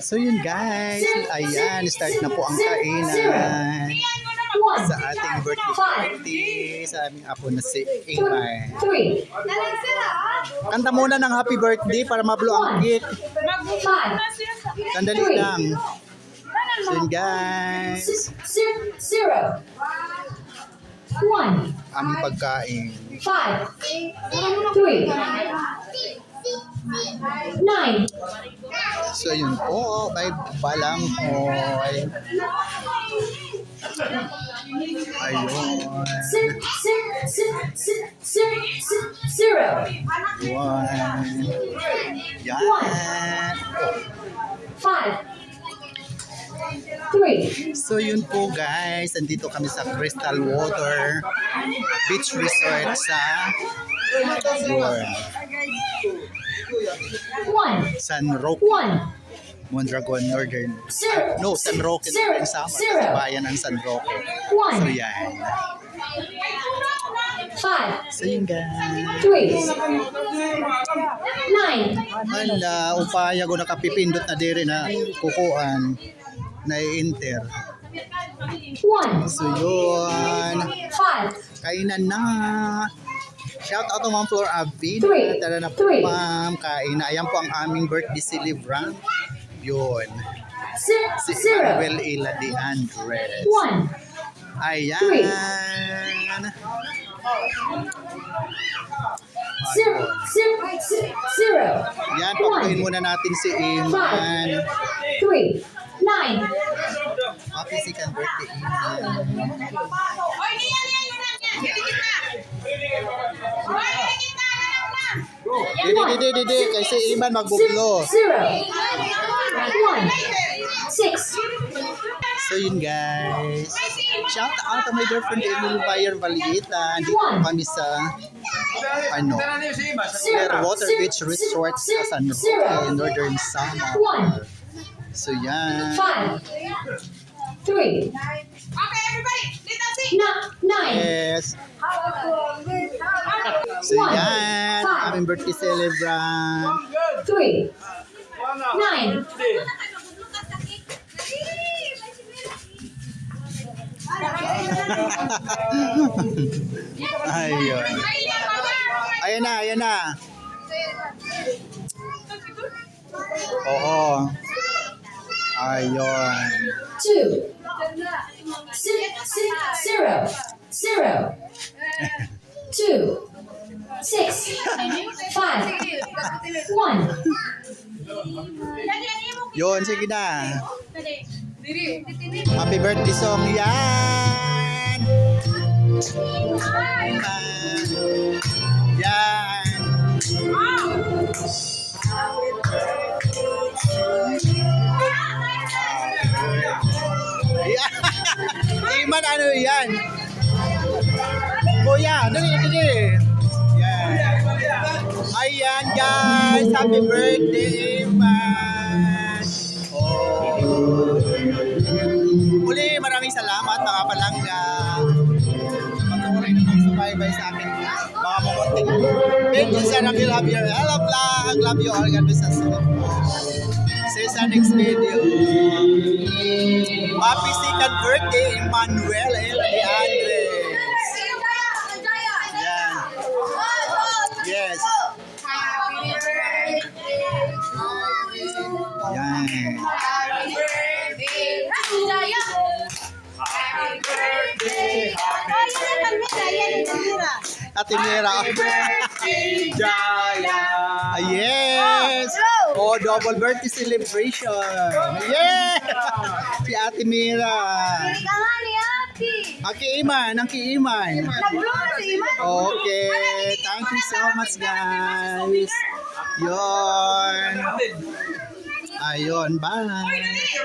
So yun guys, ayan, start na po ang kainan sa ating birthday party sa aming apo na si Imay. Kanta muna ng happy birthday para mablo ang cake. Sandali lang. So yun guys, 0 1 aming pagkain. 5 3 9 So yun po, may balanghoy. Ayun. 0 One. Yan. 5 3 So yun po guys, andito kami sa Crystal Water Beach Resort sa yun, 1 San Roque, 1 Mondragon, Northern. 0 No, San Roque, Northern Samar. Sa bayan ng San Roque. So yan. 5 So yun guys. 3 9 Hala, upaya ko nakapipindot na diri na kukuan na i-enter. 1 So yun. 5 Kainan na. Shout out to Ma'am Flor Avina. Three. Tara na po Three. ma'am. Kain na. Ayan po ang aming birthday celebrant. Yun. Si 0 Manuel Ila de Andres. 1 Ayan. Three. Ayun. 0 Yan, pakuin muna natin si Iman. 3 9 Happy second birthday, Iman. Didi. Kasi Iman magbublo. 0 1 6 So yun guys. Shout out to my girlfriend Emil Bayer Valieta. Dito kami sa Clearwater Beach Resort sa San Roque, Northern Samar. 1 So yan. 5 3 Okay, everybody, let's see. 9 Yes. So yan. Aming birthday celebrant. 3 9 Ayun. Ayan na. Oo. Ayun. 2 0 2 6 5 1 Yun, sige na. Happy birthday song yan. Yan. Iman, ano yan? Kuya, dali. Yan. Ayan guys, happy birthday Iman. Oh. Muli, maraming salamat mga palangga. Patuloy na pag-subaybay sa akin mga mamunting. Thank you sir, I love you. I love you all. God bless us. See you sa next video. Happy second birthday, Manuel L. de Andres. Yan. Yes. Yan. Ate Mira. Yes. Oh, double birthday celebration. Yeah. Si Ate Mira. Ang kiiman. Okay. Thank you so much, guys. Ayun. Bye.